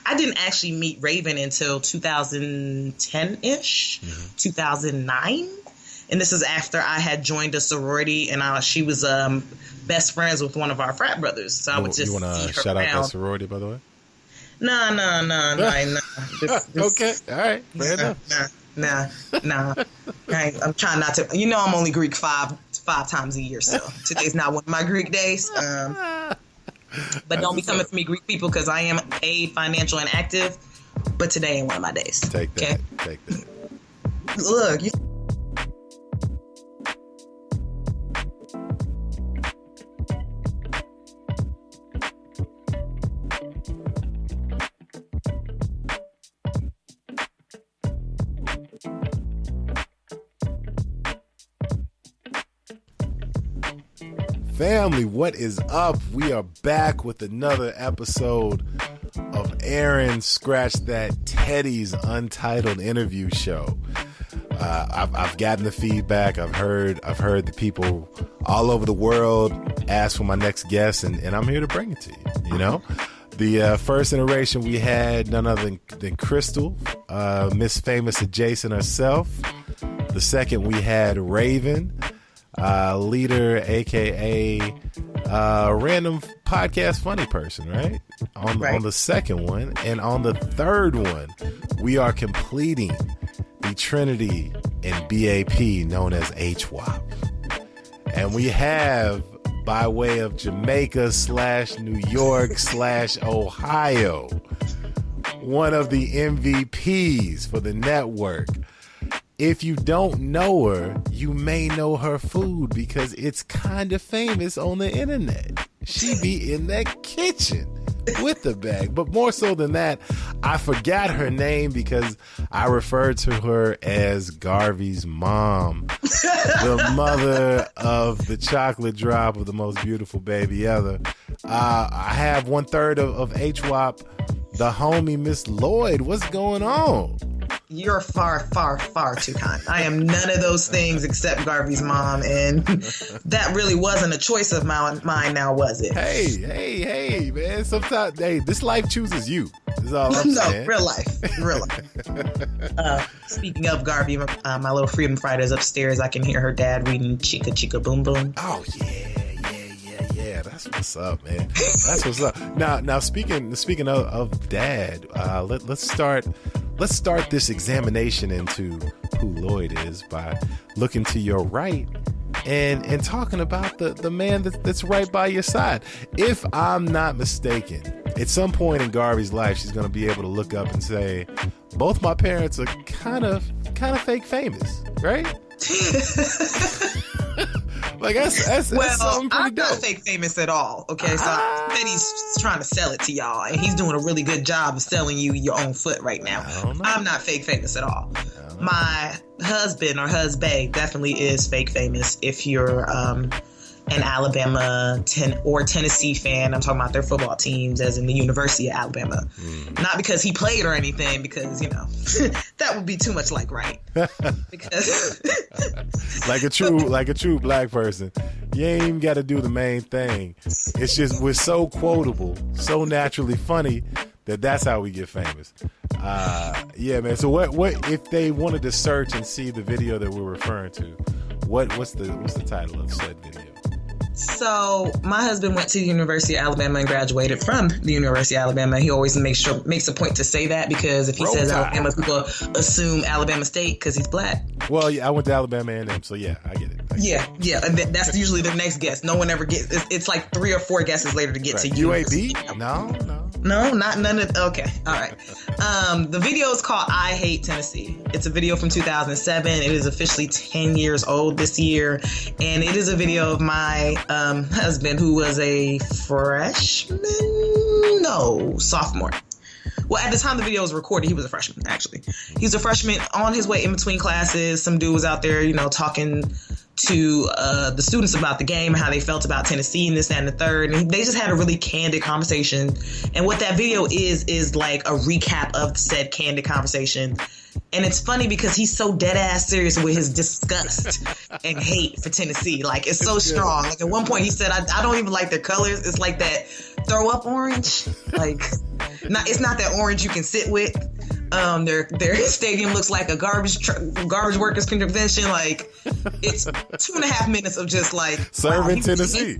I didn't actually meet Raven until 2010-ish, 2009. And this is after I had joined a sorority, and she was best friends with one of our frat brothers. So I would just you want to shout out that sorority, by the way? No. Okay, all right, fair enough. Nah. I'm trying not to. You know, I'm only Greek five times a year, so today's not one of my Greek days. But don't be coming for me, Greek people, because I am financial and active. But today ain't one of my days. Take that. Look. Family, what is up? We are back with another episode of Aaron Scratch That Teddy's Untitled interview show. I've gotten the feedback. I've heard the people all over the world ask for my next guest, and I'm here to bring it to you. You know, the first iteration we had none other than Crystal, Miss Famous Adjacent herself. The second we had Raven. Leader, aka random podcast funny person, right? On the second one, and on the third one, we are completing the Trinity in BAP known as HWAP, and we have, by way of Jamaica / New York / Ohio, one of the MVPs for the network. If you don't know her, you may know her food because it's kind of famous on the internet. She be in that kitchen with the bag. But more so than that, I forgot her name because I referred to her as Garvey's mom, the mother of the chocolate drop of the most beautiful baby ever. I have 1/3 of HWAP, the homie Miss Lloyd. What's going on? You're far, far, far too kind. I am none of those things except Garvey's mom, and that really wasn't a choice of mine now, was it? Hey, man. Sometimes, this life chooses you. That's all I'm saying. Real life. Speaking of Garvey, my little Freedom Fighter is upstairs. I can hear her dad reading Chica Chica Boom Boom. Oh, yeah. That's what's up, man. That's what's up. Now speaking of dad, let's start this examination into who Lloyd is by looking to your right and talking about the man that's right by your side. If I'm not mistaken, at some point in Garvey's life, she's going to be able to look up and say, both my parents are kind of fake famous, right? Like that's something pretty I'm dope. not fake famous at all. Okay, so Teddy's trying to sell it to y'all, and he's doing a really good job of selling you your own foot right now. I'm not fake famous at all. My husband or husband definitely is fake famous. If you're an Alabama or Tennessee fan, I'm talking about their football teams, as in the University of Alabama. Not because he played or anything, because that would be too much like right. Because like a true black person, you ain't even got to do the main thing. It's just we're so quotable, so naturally funny that's how we get famous. Yeah, man. So what if they wanted to search and see the video that we're referring to? What's the title of said video? So my husband went to the University of Alabama and graduated from the University of Alabama. He always makes a point to say that, because if he says Alabama, people assume Alabama State because he's black. Well, yeah, I went to Alabama A&M, so yeah, I get it. Yeah, and that's usually the next guess. No one ever gets. It's like 3 or 4 guesses later to get to UAB. No, not none of. Okay, all right. The video is called "I Hate Tennessee." It's a video from 2007. It is officially 10 years old this year, and it is a video of my husband, who was a sophomore. Well, at the time the video was recorded, he was a freshman, actually. He was a freshman on his way in between classes. Some dude was out there, talking to the students about the game, how they felt about Tennessee and this, that, and the third. And they just had a really candid conversation. And what that video is like a recap of said candid conversation. And it's funny because he's so dead ass serious with his disgust and hate for Tennessee. Like, it's so strong. Like, at one point he said, I don't even like their colors. It's like that throw up orange. Like, It's not that orange you can sit with. Their stadium looks like a garbage workers convention. Like, it's 2.5 minutes of just like serving Tennessee.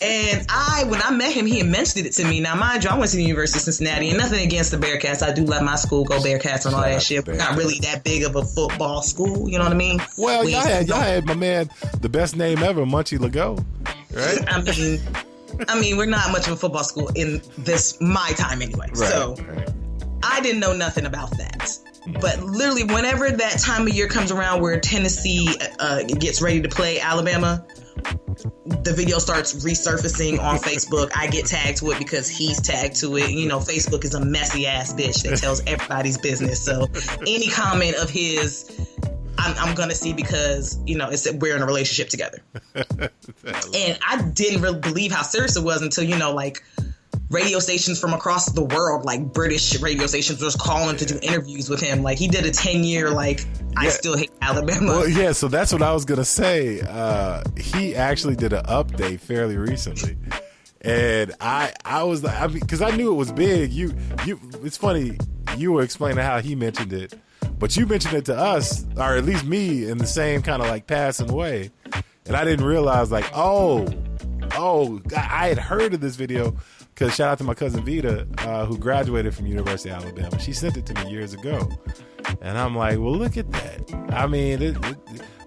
And when I met him, he had mentioned it to me. Now, mind you, I went to the University of Cincinnati, and nothing against the Bearcats. I do love my school, go Bearcats and all that shit. We're not really that big of a football school, you know what I mean? Well, y'all had my man, the best name ever, Munchie Legault, right? I mean, we're not much of a football school in my time anyway. Right, so I didn't know nothing about that. But literally, whenever that time of year comes around where Tennessee gets ready to play Alabama, the video starts resurfacing on Facebook. I get tagged to it because he's tagged to it. You know, Facebook is a messy ass bitch that tells everybody's business. So any comment of his, I'm gonna see because, you know, it's we're in a relationship together. And I didn't really believe how serious it was until, you know, like, radio stations from across the world, like British radio stations, was calling to do interviews with him. Like, he did a 10-year, like, I still hate Alabama. Well, yeah, so that's what I was going to say. He actually did an update fairly recently. And I was like, because I knew it was big. It's funny, you were explaining how he mentioned it, but you mentioned it to us, or at least me, in the same kind of like passing way. And I didn't realize, like, I had heard of this video. Because shout out to my cousin Vita, who graduated from University of Alabama. She sent it to me years ago. And I'm like, well, look at that. I mean,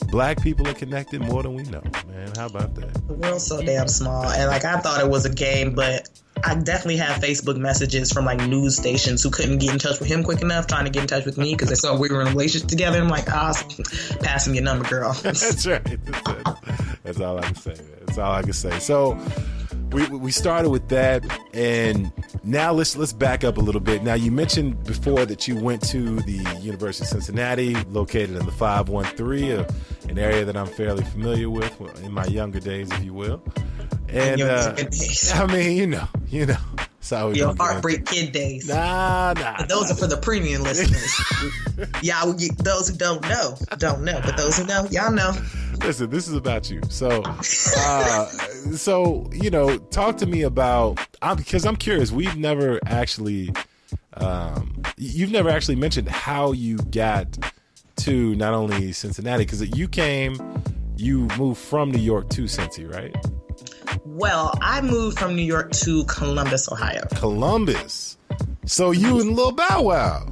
black people are connected more than we know, man. How about that? The world's so damn small. And, like, I thought it was a game, but I definitely have Facebook messages from, like, news stations who couldn't get in touch with him quick enough, trying to get in touch with me because they saw we were in a relationship together. I'm like, pass him your number, girl. That's right. That's all I can say, man. That's all I can say. So we started with that, and now let's back up a little bit. Now, you mentioned before that you went to the University of Cincinnati, located in the 513, an area that I'm fairly familiar with in my younger days, if you will. And I mean, you know, your heartbreak kid days. Nah. Those are for the premium listeners. Y'all, those who don't know, but those who know, y'all know. Listen, this is about you. So, you know, talk to me about, because I'm curious. We've never actually, you've never actually mentioned how you got to not only Cincinnati, because you moved from New York to Cincy, right? Well, I moved from New York to Columbus, Ohio. Columbus. So you and Lil Bow Wow.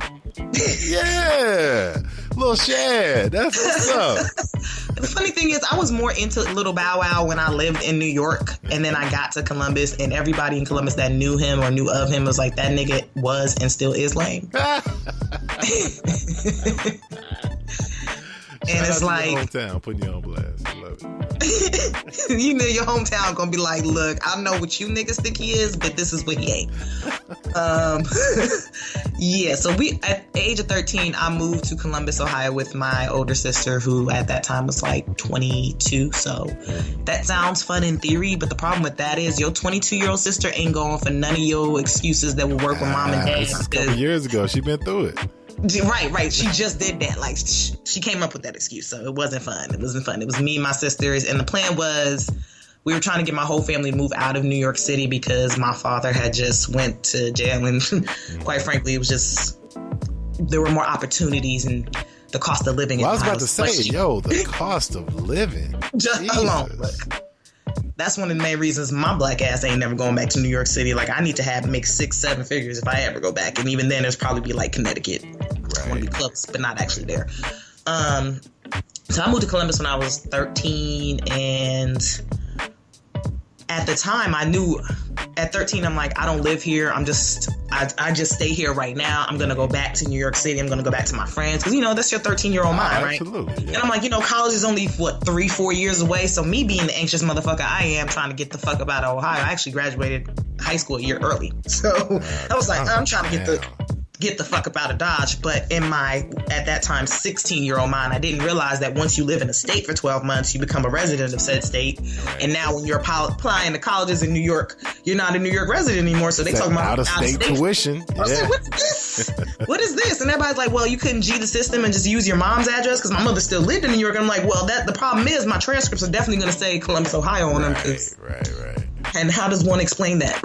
Yeah. Lil Shad. That's what's up. The funny thing is, I was more into Lil Bow Wow when I lived in New York, and then I got to Columbus, and everybody in Columbus that knew him or knew of him was like, that nigga was and still is lame. And it's like, your hometown, putting you on blast. I love it. You know, your hometown gonna be like, look, I know what you niggas think he is, but this is what he ain't. Yeah, so at the age of 13, I moved to Columbus, Ohio with my older sister, who at that time was like 22. So that sounds fun in theory, but the problem with that is your 22-year-old sister ain't going for none of your excuses that will work with mom and dad. This is a couple years ago. She been through it. Right. She just did that. Like, she came up with that excuse, so it wasn't fun. It was me and my sisters, and the plan was we were trying to get my whole family to move out of New York City because my father had just went to jail, and quite frankly, it was just there were more opportunities and the cost of living. Well, I was about to say, the cost of living. Just alone. Look, that's one of the main reasons my black ass ain't never going back to New York City. Like, I need to make 6-7 figures if I ever go back. And even then, there's probably be like Connecticut. Right. I want to be close, but not actually there. So I moved to Columbus when I was 13. And at the time, I knew at 13, I'm like, I don't live here. I just stay here right now. I'm going to go back to New York City. I'm going to go back to my friends. Because, that's your 13-year-old mind, right? Absolutely. Yeah. And I'm like, college is only, 3-4 years away. So me being the anxious motherfucker I am trying to get the fuck up out of Ohio, I actually graduated high school a year early. So I was like, I'm trying to get the fuck up out of Dodge. But in my, at that time, 16-year-old mind, I didn't realize that once you live in a state for 12 months, you become a resident of said state. Right. And now when you're applying to colleges in New York, you're not a New York resident anymore. So they talking about out-of-state tuition. I was like, what is this? What is this? And everybody's like, well, you couldn't G the system and just use your mom's address because my mother still lived in New York. And I'm like, well, the problem is my transcripts are definitely going to say Columbus, Ohio on them. Right. And how does one explain that?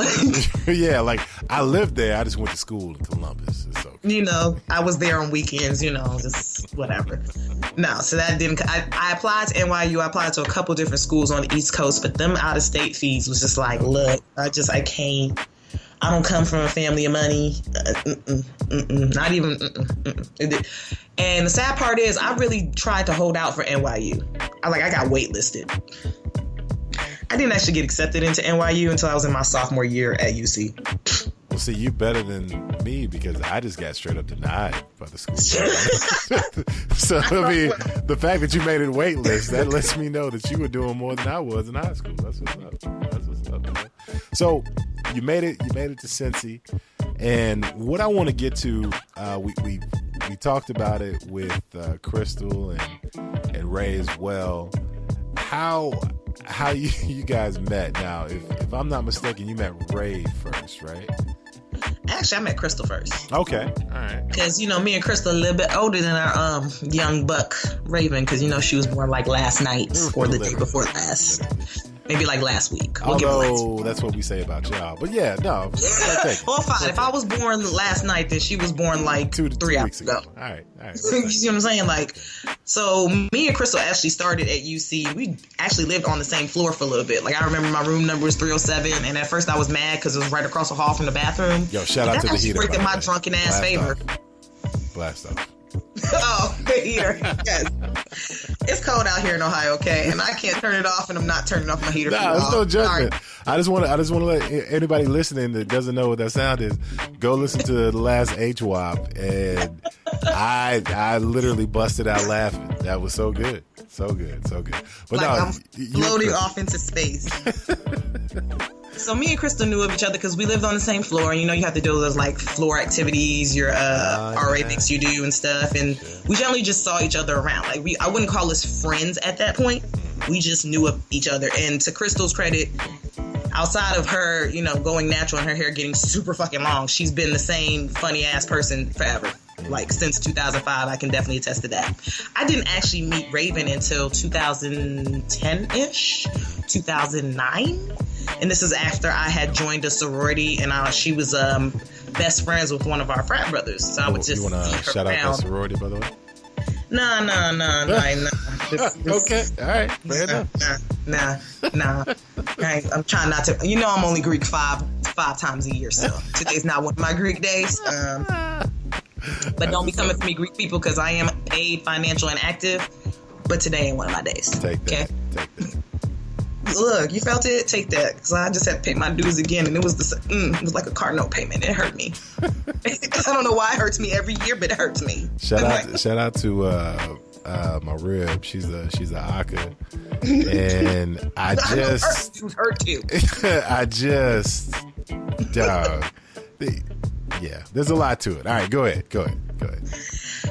Yeah, like I lived there. I just went to school in Columbus. It's okay. You know, I was there on weekends, you know, just whatever. No, so that didn't. I applied to NYU. I applied to a couple different schools on the East Coast, but them out-of-state fees was just like, look, I can't. I don't come from a family of money. Not even. And the sad part is, I really tried to hold out for NYU. I got waitlisted. I didn't actually get accepted into NYU until I was in my sophomore year at UC. Well, see, you better than me because I just got straight up denied by the school. So, I mean, the fact that you made it waitlist, that lets me know that you were doing more than I was in high school. That's what's up, man. So, you made it to Cincy, and what I want to get to, we talked about it with Crystal and Ray as well. How you guys met? Now, if I'm not mistaken, you met Ray first, right? Actually, I met Crystal first. Okay, all right. Because, you know, me and Crystal a little bit older than our young buck, Raven, because, you know, she was born like last night or the day before last. Maybe like last week. Although that's what we say about y'all. But yeah, no. Well, fine. If I was born last night, then she was born like 3 hours ago. All right. You see what I'm saying? Like, so me and Crystal actually started at UC. We actually lived on the same floor for a little bit. Like, I remember my room number was 307, and at first I was mad because it was right across the hall from the bathroom. Yo, shout out to the heater. That actually my drunken ass favor. Blast off. Oh, the heater. Yes. It's cold out here in Ohio, okay? And I can't turn it off, and I'm not turning off my heater. Nah, there's no judgment. I just want to let anybody listening that doesn't know what that sound is go listen to the last HWAP, and I literally busted out laughing. That was so good. So good. But like, I'm floating off into space. So me and Crystal knew of each other because we lived on the same floor, and you know you have to do those like floor activities, your RA makes you do and stuff, and we generally just saw each other around. Like I wouldn't call us friends at that point. We just knew of each other, and to Crystal's credit, outside of her, you know, going natural and her hair getting super fucking long, she's been the same funny ass person forever. Like since 2005, I can definitely attest to that. I didn't actually meet Raven until 2010-ish, 2009. And this is after I had joined a sorority, and she was best friends with one of our frat brothers. So I would just you want to shout out that sorority, by the way? No. Okay, all right, fair enough. Nah. I'm trying not to. You know, I'm only Greek five times a year, so today's not one of my Greek days. But don't be coming for me, Greek people, because I am paid, financial, and active. But today ain't one of my days. Take that. Okay? Take that. Look, you felt it? Take that. Because I just had to pay my dues again, and it was it was like a car note payment. It hurt me. I don't know why it hurts me every year, but it hurts me. Shout out to my rib. She's a Aka, and I just hurt you. Dog. Yeah, there's a lot to it. All right, go ahead.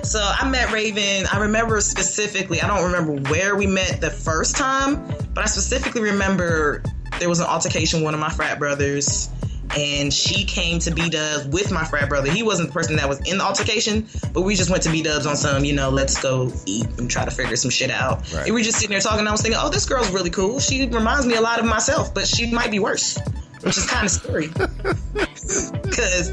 So I met Raven. I remember specifically, I don't remember where we met the first time, but I specifically remember there was an altercation with one of my frat brothers, and she came to B-Dubs with my frat brother. He wasn't the person that was in the altercation, but we just went to B-Dubs on some, you know, let's go eat and try to figure some shit out. Right. And we were just sitting there talking, and I was thinking, oh, this girl's really cool. She reminds me a lot of myself, but she might be worse, which is kind of scary. Because...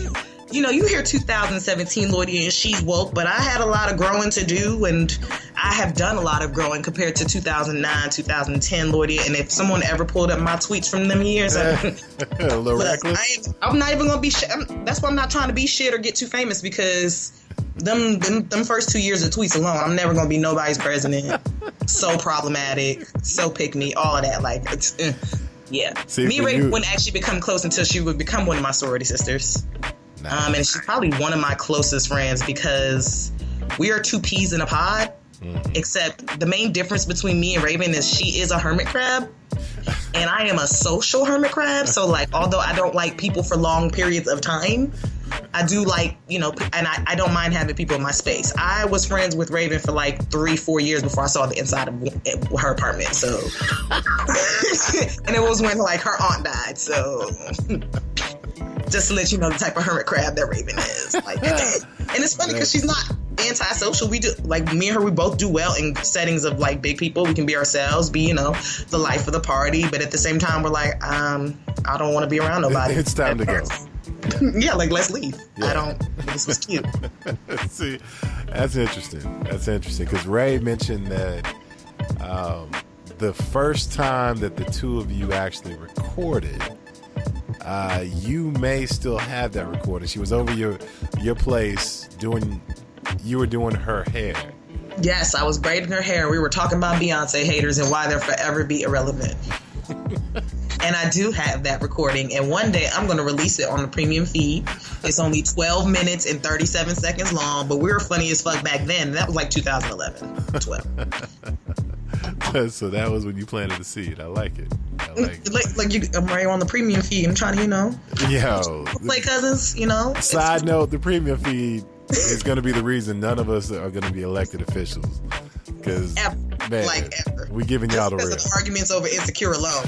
you know, you hear 2017 Lloyd and she's woke, but I had a lot of growing to do, and I have done a lot of growing compared to 2009, 2010 Lloyd. And if someone ever pulled up my tweets from them years, a little reckless. I'm not even gonna be shit. That's why I'm not trying to be shit or get too famous, because them first 2 years of tweets alone, I'm never gonna be nobody's president. So problematic, so pick me, all of that. Like, yeah. See, me and Ray wouldn't actually become close until she would become one of my sorority sisters. And she's probably one of my closest friends because we are two peas in a pod, except the main difference between me and Raven is she is a hermit crab and I am a social hermit crab. So like, although I don't like people for long periods of time, I do like, you know, and I don't mind having people in my space. I was friends with Raven for like 3-4 years before I saw the inside of her apartment. So, and it was when like her aunt died. So just to let you know the type of hermit crab that Raven is. Like, and it's funny because she's not antisocial. We do, like, me and her, we both do well in settings of like big people. We can be ourselves, be, you know, the life of the party, but at the same time we're like, I don't want to be around nobody. It's time to go. Yeah, like, let's leave. Yeah. This was cute. See, that's interesting. That's interesting because Ray mentioned that the first time that the two of you actually recorded, you may still have that recording. She was over your place you were doing her hair. Yes, I was braiding her hair. We were talking about Beyonce haters and why they'll forever be irrelevant. And I do have that recording. And one day I'm going to release it on the premium feed. It's only 12 minutes and 37 seconds long, but we were funny as fuck back then. That was like 2011, 12. So that was when you planted the seed. I like it. I'm right on the premium feed. I'm trying to, play cousins, Side note, the premium feed is going to be the reason none of us are going to be elected officials. Because, man, we giving y'all the real. Because of the arguments over Insecure alone.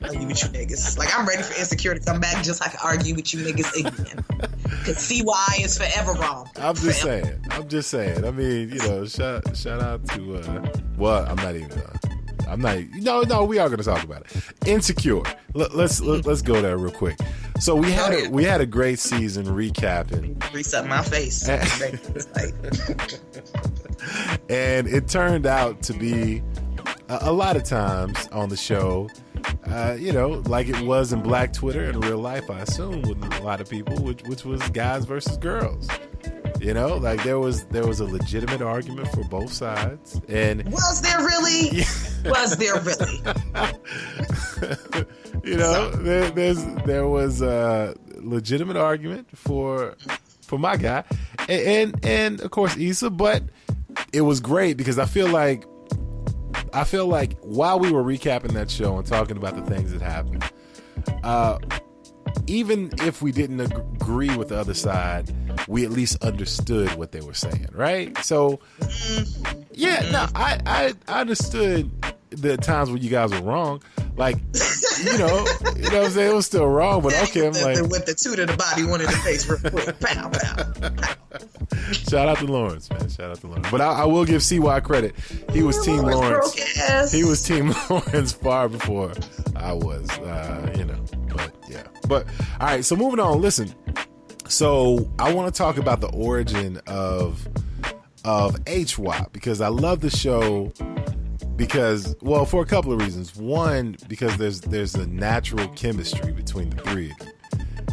Argue with you niggas. Like, I'm ready for Insecure to come back just so I can argue with you niggas again. Because CY is forever wrong. I'm just saying. I mean, shout out to, I'm not even, no, we are going to talk about it. Insecure. Let's go there real quick. So we had a great season recapping. Reset my face. And it turned out to be a lot of times on the show, like it was in Black Twitter in real life, I assume, with a lot of people, which was guys versus girls. Like there was a legitimate argument for both sides. And was there really? Was there really? There was a legitimate argument for my guy, and of course Issa, but it was great because I feel like while we were recapping that show and talking about the things that happened, even if we didn't agree with the other side, we at least understood what they were saying, right? So, I understood the times when you guys were wrong. Like, what I'm saying? It was still wrong, but okay, I'm like... With the two to the body, one in the face real quick. Pow, pow, pow. Shout out to Lawrence, man. Shout out to Lawrence. But I will give CY credit. He was Team Lawrence. He was Team Lawrence far before I was, But, yeah. But, all right, so moving on. Listen, so I want to talk about the origin of HWAP because I love the show... Because, for a couple of reasons. One, because there's a natural chemistry between the three of you.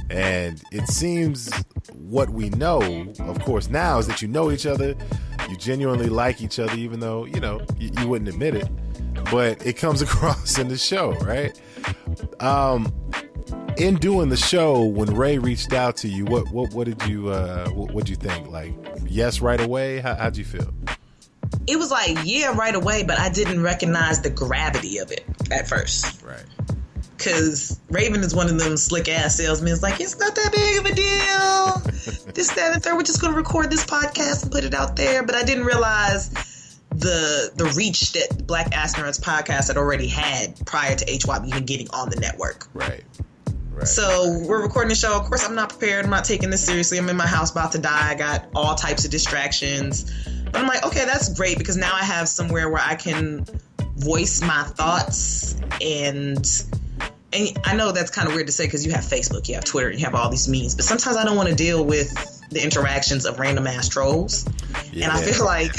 And it seems what we know, of course, now is that you know each other. You genuinely like each other, even though, you wouldn't admit it. But it comes across in the show, right? In doing the show, when Ray reached out to you, what did you think? Like, yes, right away? How'd you feel? It was like, yeah, right away, but I didn't recognize the gravity of it at first. Right. Because Raven is one of them slick-ass salesmen. It's like, it's not that big of a deal. This, that, and third. We're just going to record this podcast and put it out there. But I didn't realize the reach that Black Astronauts podcast had already had prior to HWAP even getting on the network. Right. So we're recording the show. Of course, I'm not prepared. I'm not taking this seriously. I'm in my house about to die. I got all types of distractions. But I'm like, okay, that's great because now I have somewhere where I can voice my thoughts. And I know that's kind of weird to say because you have Facebook, you have Twitter, you have all these memes. But sometimes I don't want to deal with the interactions of random ass trolls. Yeah, and I feel like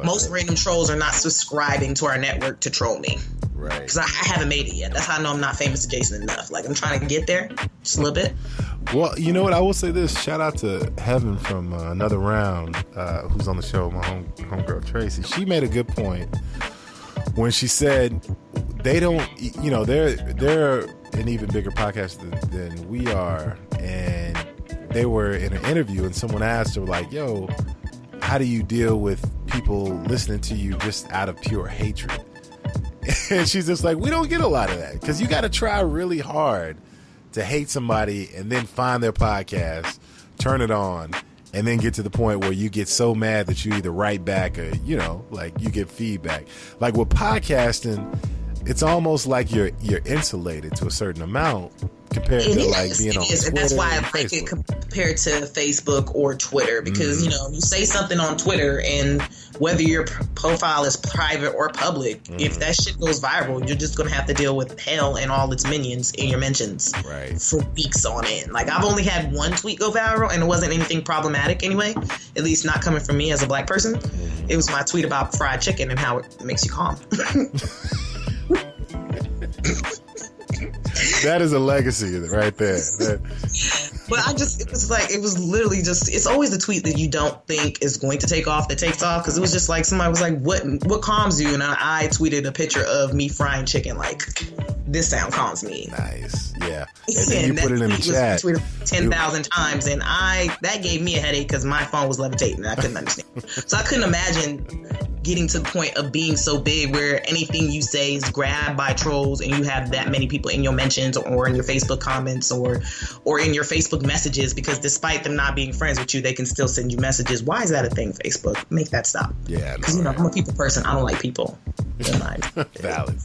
most random trolls are not subscribing to our network to troll me. Right. Because I haven't made it yet. That's how I know I'm not famous adjacent enough. Like, I'm trying to get there just a little bit. Well, you know what? I will say this. Shout out to Heaven from Another Round, who's on the show, my homegirl Tracy. She made a good point when she said they don't, they're an even bigger podcast than we are. And they were in an interview and someone asked her, like, yo, how do you deal with people listening to you just out of pure hatred? And she's just like, we don't get a lot of that because you got to try really hard to hate somebody and then find their podcast, turn it on, and then get to the point where you get so mad that you either write back or, like you get feedback. Like with podcasting, it's almost like you're insulated to a certain amount compared to like being on Twitter. And that's why I like it compared to Facebook or Twitter, because you know, you say something on Twitter, and whether your profile is private or public, if that shit goes viral, you're just gonna have to deal with hell and all its minions in your mentions for weeks on end. Like, I've only had one tweet go viral, and it wasn't anything problematic anyway, at least not coming from me as a black person. It was my tweet about fried chicken and how it makes you calm. That is a legacy right there. But it was literally just, it's always the tweet that you don't think is going to take off that takes off, because it was just like, somebody was like, what calms you? And I tweeted a picture of me frying chicken, like, this sound calms me. Nice. Yeah. And then you put it in the chat. Tweeted 10,000 times, and that gave me a headache because my phone was levitating and I couldn't understand. So I couldn't imagine getting to the point of being so big where anything you say is grabbed by trolls, and you have that many people in your mentions or in your Facebook comments or in your Facebook messages, because despite them not being friends with you, they can still send you messages. Why is that a thing, Facebook? Make that stop. Yeah. Because, I'm a people person. I don't like people. Valid.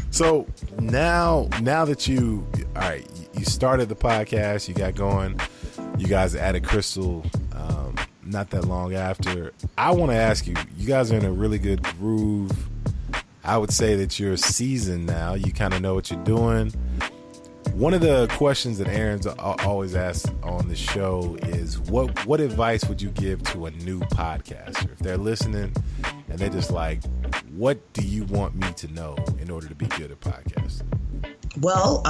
So now that you started the podcast, you got going, you guys added Crystal not that long after. I want to ask you guys are in a really good groove. I would say that you're seasoned now. You kind of know what you're doing. One of the questions that Aaron's always asks on the show is what advice would you give to a new podcaster if they're listening and they're just like, what do you want me to know in order to be good at podcasting? Well,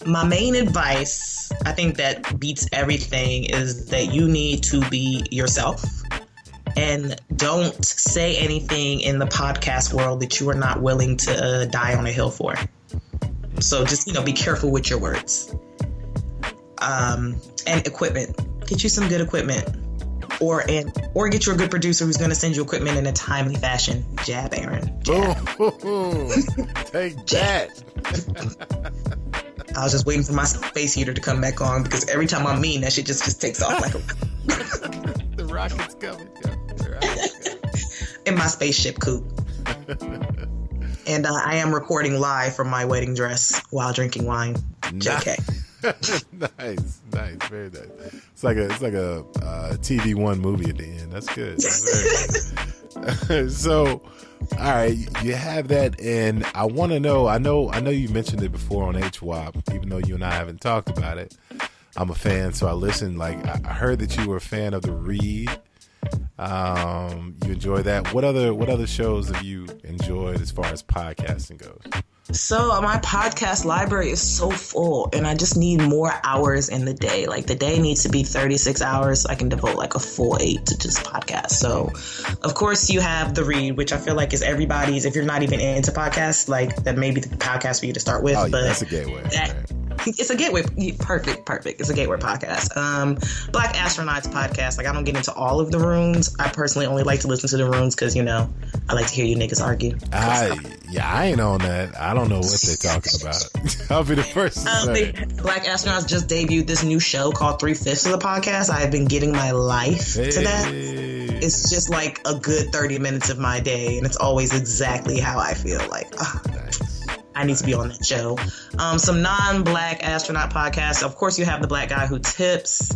my main advice, I think that beats everything, is that you need to be yourself, and don't say anything in the podcast world that you are not willing to die on a hill for. So just, be careful with your words. And equipment. Get you some good equipment. Or get you a good producer who's going to send you equipment in a timely fashion. Jab, Aaron. Jab. Take that. I was just waiting for my space heater to come back on, because every time I'm mean, that shit just takes off like a... The rocket's coming. In my spaceship coupe. And I am recording live from my wedding dress while drinking wine. JK. Nice, very nice. It's like a TV One movie at the end. That's good. That's very good. So, all right, you have that, and I want to know. I know you mentioned it before on HWAP, even though you and I haven't talked about it. I'm a fan, so I listened. Like, I heard that you were a fan of The Read. You enjoy that. What other shows have you enjoyed as far as podcasting goes? So my podcast library is so full, and I just need more hours in the day. Like, the day needs to be 36 hours so I can devote like a full 8 to just podcasts. So of course you have The Read, which I feel like is everybody's, if you're not even into podcasts, like, that may be the podcast for you to start with. But that's a gateway. It's a gateway. Perfect. It's a gateway podcast. Black Astronauts podcast. Like, I don't get into all of the rooms. I personally only like to listen to the rooms because, I like to hear you niggas argue. I ain't on that. I don't know what they're talking about. I'll be the first to say. Black Astronauts just debuted this new show called 3/5 of the podcast. I have been getting my life to that. It's just like a good 30 minutes of my day, and it's always exactly how I feel. Like, nice. I need to be on that show. Some non-black astronaut podcasts. Of course, you have The Black Guy Who Tips.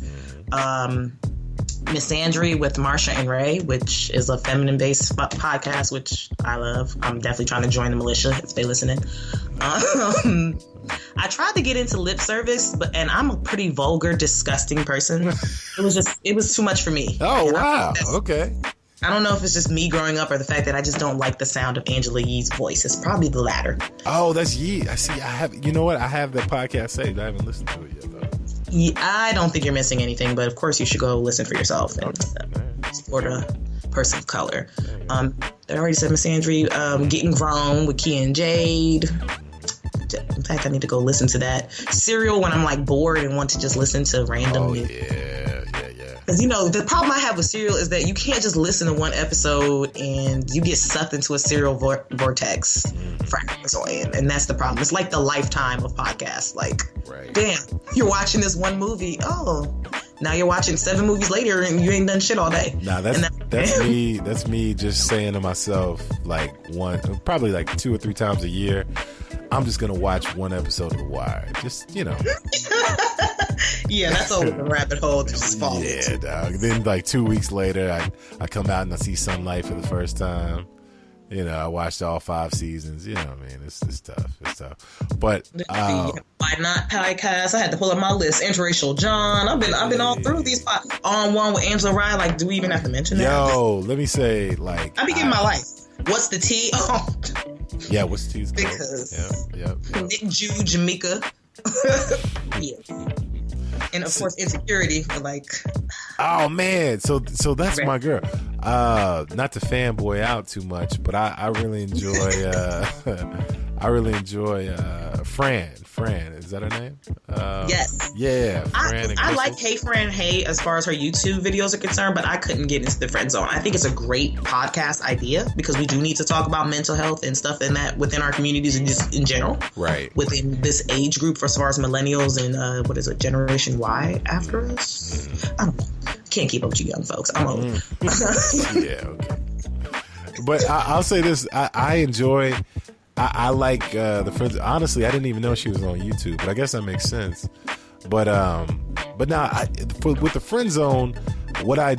Misandry with Marsha and Ray, which is a feminine-based podcast, which I love. I'm definitely trying to join the militia if they listening. I tried to get into lip service, and I'm a pretty vulgar, disgusting person. It was too much for me. Oh, wow. Okay. I don't know if it's just me growing up or the fact that I just don't like the sound of Angela Yee's voice. It's probably the latter. Oh, that's Yee. I see. I have that podcast saved. I haven't listened to it yet, though. I don't think you're missing anything, but of course you should go listen for yourself and support a person of color. I already said Misandry. Getting Grown with Key and Jade. In fact, I need to go listen to that. Serial when I'm like bored and want to just listen to random music. Because, the problem I have with Serial is that you can't just listen to one episode and you get sucked into a Serial vortex for hours on end. And that's the problem. It's like the lifetime of podcasts. Like, damn, you're watching this one movie. Oh, now you're watching 7 movies later and you ain't done shit all day. Nah, That's me. That's me just saying to myself, like probably like 2 or 3 times a year, I'm just gonna watch one episode of The Wire. Just Yeah, that's always a rabbit hole to just fall into. Dog. Then like 2 weeks later, I come out and I see Sunlight for the first time. I watched all 5 seasons. You know what I mean? It's tough. It's tough. But Why Not podcast? I had to pull up my list. Interracial John. I've been all through these. On one with Angela Rye. Like, do we even have to mention that? Yo, let me say, like, I be getting my life. What's the tea? Oh. Yeah, what's the tea? Because Yep. Nick, Jew, Jamaica. Yeah. And of course, Insecurity. Like, oh man, so that's my girl. Not to fanboy out too much, but I really enjoy Fran. Is that her name? Yes. Yeah. Fran. I like Hey Fran Hey as far as her YouTube videos are concerned, but I couldn't get into the friend zone. I think it's a great podcast idea because we do need to talk about mental health and stuff in that within our communities and just in general. Right. Within this age group, for as far as millennials and what is it, Generation Y after us? I don't know. Can't keep up with you young folks. I'm old. Yeah. Okay. But I'll say this: I enjoy. I like the friends. Honestly, I didn't even know she was on YouTube, but I guess that makes sense. But now with the friend zone, what I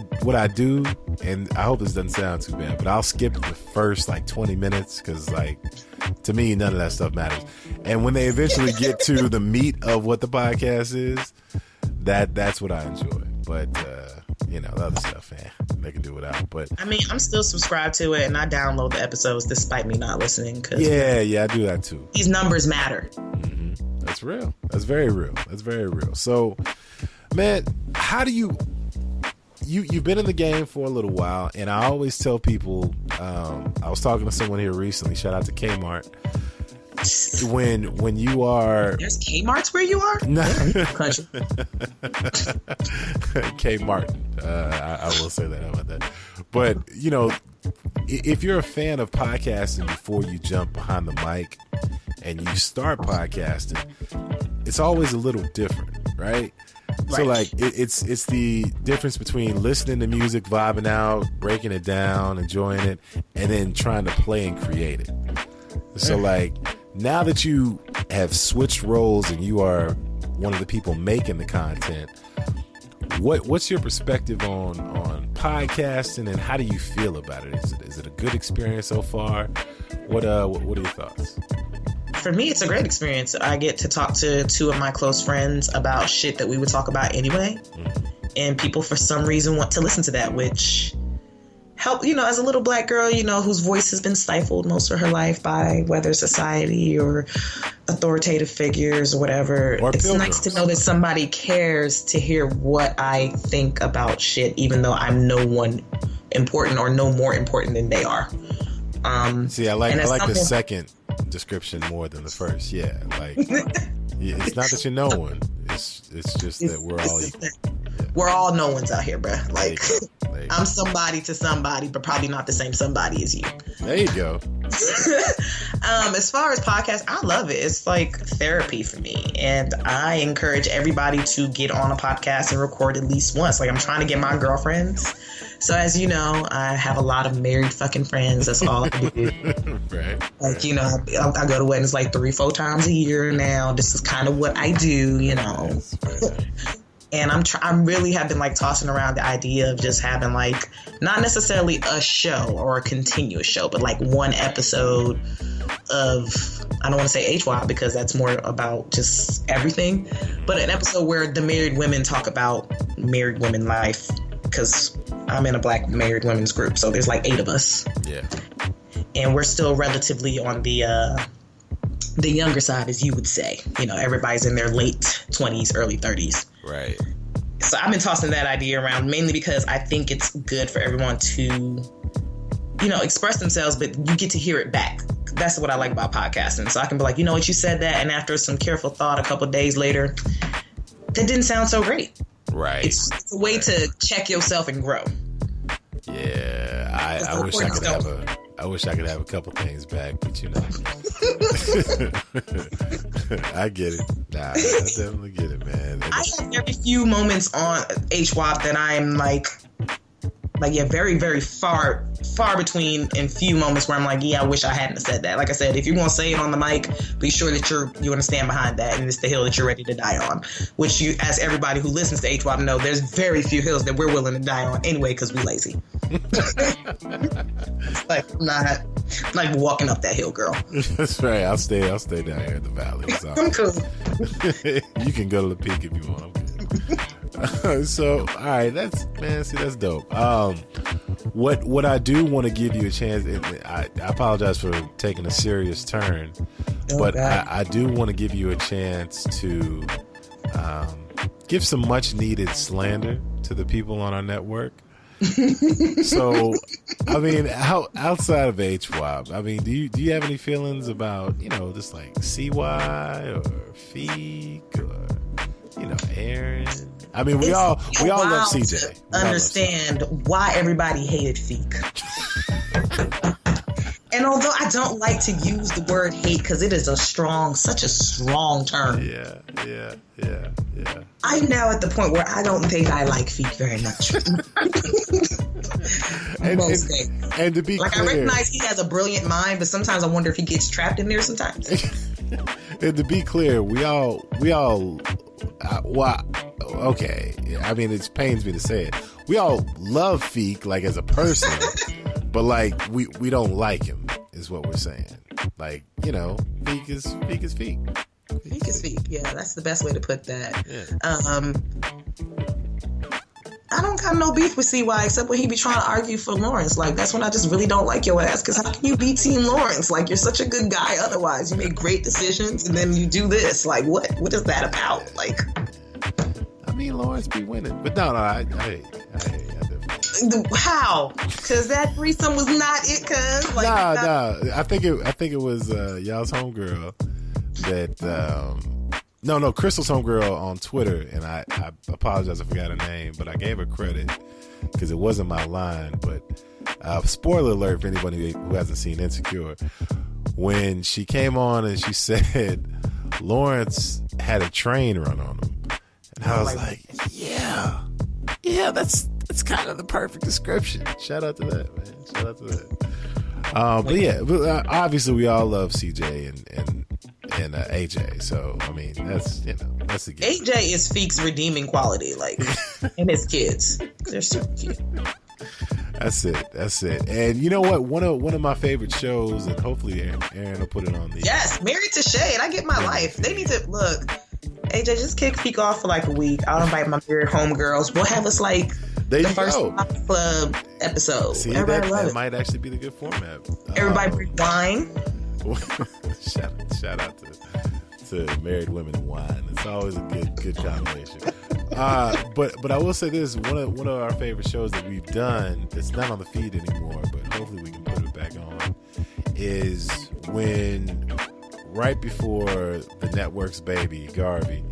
do, and I hope this doesn't sound too bad, but I'll skip the first like 20 minutes because like to me none of that stuff matters. And when they eventually get to the meat of what the podcast is, that's what I enjoy. But the other stuff, man, they can do without. But I mean, I'm still subscribed to it, and I download the episodes despite me not listening. Cause yeah, I do that too. These numbers matter. Mm-hmm. That's real. That's very real. So, man, how do you've been in the game for a little while, and I always tell people. I was talking to someone here recently. Shout out to Kmart. When you are, there's Kmart's where you are. No, country. Kmart. I will say that about that. But if you're a fan of podcasting before you jump behind the mic and you start podcasting, it's always a little different, right? So like it's the difference between listening to music, vibing out, breaking it down, enjoying it, and then trying to play and create it. So like now that you have switched roles and you are one of the people making the content, what's your perspective on podcasting and how do you feel about it? Is it a good experience so far? What are your thoughts? For me, it's a great experience. I get to talk to 2 of my close friends about shit that we would talk about anyway. Mm-hmm. And people, for some reason, want to listen to that, which help, as a little black girl, whose voice has been stifled most of her life by whether society or authoritative figures or whatever. Or it's pilgrims. Nice to know that somebody cares to hear what I think about shit, even though I'm no one important or no more important than they are. See, I like the second description more than the first. Yeah, like it's not that you're no one. It's just that we're all equal. Yeah. We're all no ones out here, bruh. Like, I'm somebody to somebody, but probably not the same somebody as you. There you go. As far as podcasts, I love it. It's like therapy for me. And I encourage everybody to get on a podcast and record at least once. Like, I'm trying to get my girlfriends. So as you know, I have a lot of married fucking friends. That's all I do. Right. Like, I go to weddings like 3-4 times a year now. This is kind of what I do, Nice. And I'm really have been like tossing around the idea of just having like not necessarily a show or a continuous show, but like one episode of, I don't want to say HY because that's more about just everything, but an episode where the married women talk about married women life, because I'm in a black married women's group, so there's like 8 of us. Yeah. And we're still relatively on the younger side, as you would say. Everybody's in their late 20s, early 30s. Right. So I've been tossing that idea around mainly because I think it's good for everyone to, express themselves, but you get to hear it back. That's what I like about podcasting. So I can be like, what, you said that, and after some careful thought a couple of days later, that didn't sound so great. Right. It's a way to check yourself and grow. Yeah, I wish I could have a couple things back, but I get it. Nah, I definitely get it, man. I have very few moments on HWAP that I'm like Like, yeah, very, very far between and few moments where I'm like, yeah, I wish I hadn't said that. Like I said, if you're going to say it on the mic, be sure that you're going to stand behind that, and it's the hill that you're ready to die on. Which, you, as everybody who listens to HWAP know, there's very few hills that we're willing to die on anyway because we lazy. It's like, I'm not like walking up that hill, girl. That's right. I'll stay down here in the valley. I'm cool. You can go to the peak if you want. Okay. So, all right, that's dope. What I do want to give you a chance. I apologize for taking a serious turn, but I do want to give you a chance to give some much needed slander to the people on our network. So, I mean, outside of HWAP, I mean, do you have any feelings about, just like CY or Feek or, Aaron? I mean, we all love CJ. Understand why everybody hated Feek. And although I don't like to use the word hate because it is such a strong term. Yeah. I'm now at the point where I don't think I like Feek very much. and to be clear, I recognize he has a brilliant mind, but sometimes I wonder if he gets trapped in there sometimes. And to be clear, we all okay. I mean, it pains me to say it. We all love Feek, like, as a person, but like we don't like him, is what we're saying. Like, Feek is Feek. Feek is Feek. Yeah, that's the best way to put that. Yeah. I don't got no beef with CY except when he be trying to argue for Lawrence. Like, that's when I just really don't like your ass, because how can you be Team Lawrence? Like, you're such a good guy otherwise. You make great decisions and then you do this. Like, what is that about? Like, I mean, Lawrence be winning, but no, I how? Because that threesome was not it, cuz. Like, nah. I think it was y'all's homegirl that No, Crystal's homegirl on Twitter, and I apologize, I forgot her name, but I gave her credit because it wasn't my line. But spoiler alert for anybody who hasn't seen Insecure, when she came on and she said Lawrence had a train run on him, and I was like, yeah, that's kind of the perfect description. Shout out to that, man. Shout out to that. But obviously we all love CJ and AJ. So I mean, that's the game. AJ is Feek's redeeming quality, like, and his kids. They're super cute. That's it. And you know what? One of my favorite shows, and hopefully Aaron will put it on the. Yes, Married to Shade. I get my life. They need to look. AJ, just kick Feek off for like a week. I'll invite my married homegirls. We'll have us like the first club episode. See, that might actually be the good format. Everybody bring wine. Shout out to married women and wine. It's always a good combination. But I will say this: one of our favorite shows that we've done that's not on the feed anymore, but hopefully we can put it back on, is when right before the network's baby Garvey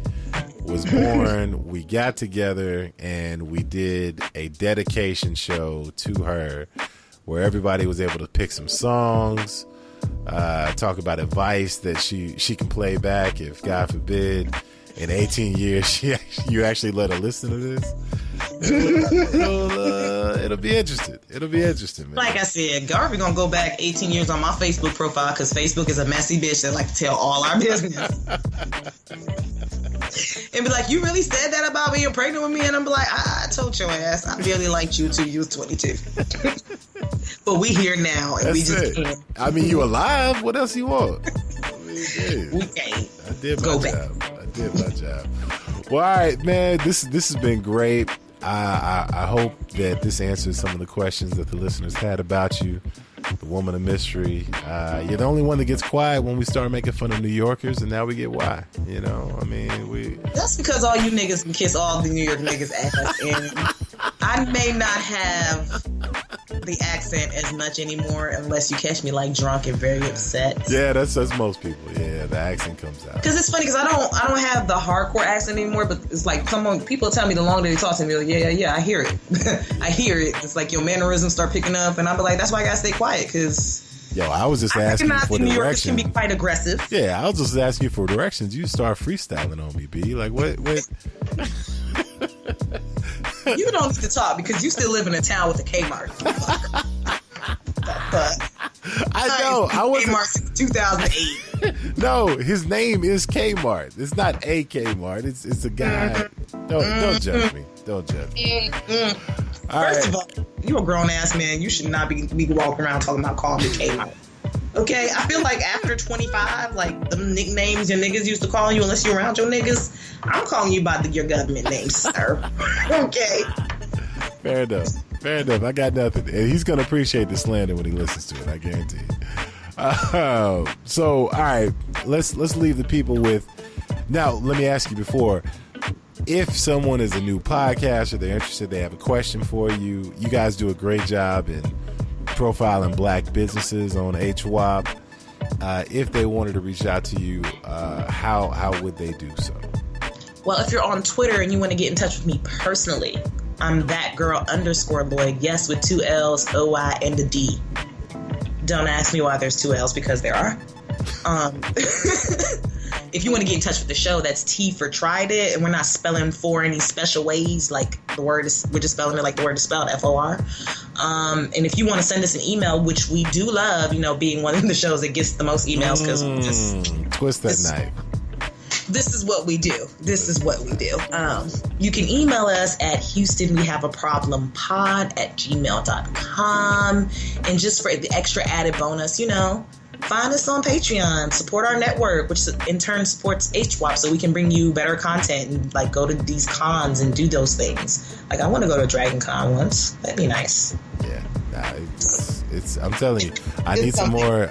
was born, we got together and we did a dedication show to her, where everybody was able to pick some songs. Talk about advice that she can play back if, God forbid, in 18 years you actually let her listen to this. It'll be interesting. Man. Like I said, Garvey gonna go back 18 years on my Facebook profile because Facebook is a messy bitch that like to tell all our business. And be like, you really said that about being pregnant with me? And I'm like, I told your ass I really liked you till you was 22. But we here now, and we just can't. I mean, you alive. What else you want? I mean, we can't. I did my job. Well, all right, man. This has been great. I hope that this answers some of the questions that the listeners had about you, the woman of mystery. You're the only one that gets quiet when we start making fun of New Yorkers, and now we get why. I mean, That's because all you niggas can kiss all the New York niggas' ass, and I may not have the accent as much anymore unless you catch me like drunk and very upset. Yeah, that's most people. Yeah, the accent comes out. Because it's funny because I don't have the hardcore accent anymore, but it's like people tell me the longer they talk to me, like, yeah, I hear it. I hear it. It's like your mannerisms start picking up, and I'll be like, that's why I gotta stay quiet, because I was just asking you for New directions. Yorkers can be quite aggressive. Yeah, I was just asking you for directions. You start freestyling on me, B. Like, what? You don't need to talk because you still live in a town with a Kmart. I know. I was Kmart since 2008. No, his name is Kmart. It's not a Kmart. It's a guy. Don't judge me. Don't judge me. First of all, you a grown ass man. You should not be walking around talking about calling me Kmart. Okay, I feel like after 25, like the nicknames your niggas used to call you, unless you're around your niggas, I'm calling you by your government name, sir. Okay. Fair enough. I got nothing. And he's going to appreciate the slander when he listens to it, I guarantee you. So, all right, let's leave the people with... Now, let me ask you before, if someone is a new podcaster, they're interested, they have a question for you, you guys do a great job in profiling black businesses on HWAP. If they wanted to reach out to you, how would they do so? Well, if you're on Twitter and you want to get in touch with me personally, I'm _Lloyd. Yes, with 2 L's, OY, and a D. Don't ask me why there's 2 L's, because there are. If you want to get in touch with the show, that's T for tried it, and we're not spelling for any special ways, like the word is, we're just spelling it like the word is spelled, FOR. And if you want to send us an email, which we do love, being one of the shows that gets the most emails, because twist that knife. This is what we do. You can email us at HoustonWeHaveAProblemPod@gmail.com. And just for the extra added bonus, find us on Patreon, support our network, which in turn supports HWAP, so we can bring you better content and like go to these cons and do those things. Like I want to go to Dragon Con once. That'd be nice. Yeah, it's I'm telling you, I need some more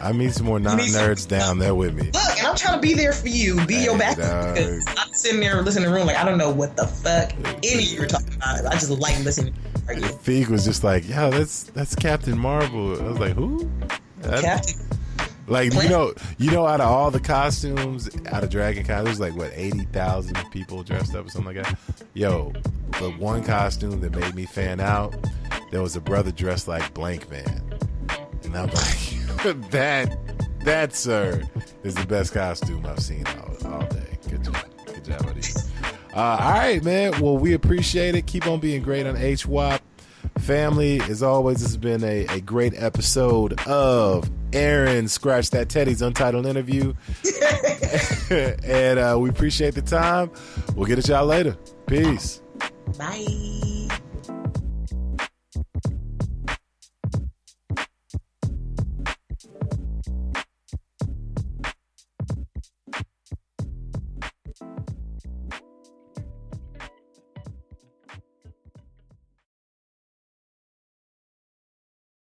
non-nerds down there with me. Look, and I'm trying to be there for you, be your back. Because I'm sitting there listening to the room like I don't know what the fuck any of you are talking about. I just like listening to you. Feig was just like, yo, that's Captain Marvel. I was like, who? Captain. Like, out of all the costumes out of Dragon Con, there's like, 80,000 people dressed up or something like that. Yo, the one costume that made me fan out, there was a brother dressed like Blank Man. And I'm like, that, sir, is the best costume I've seen all day. Good job, buddy. All right, man. Well, we appreciate it. Keep on being great on HWAP. Family, as always, this has been a great episode of Aaron Scratch That Teddy's Untitled Interview. And we appreciate the time. We'll get at y'all later. Peace. Bye.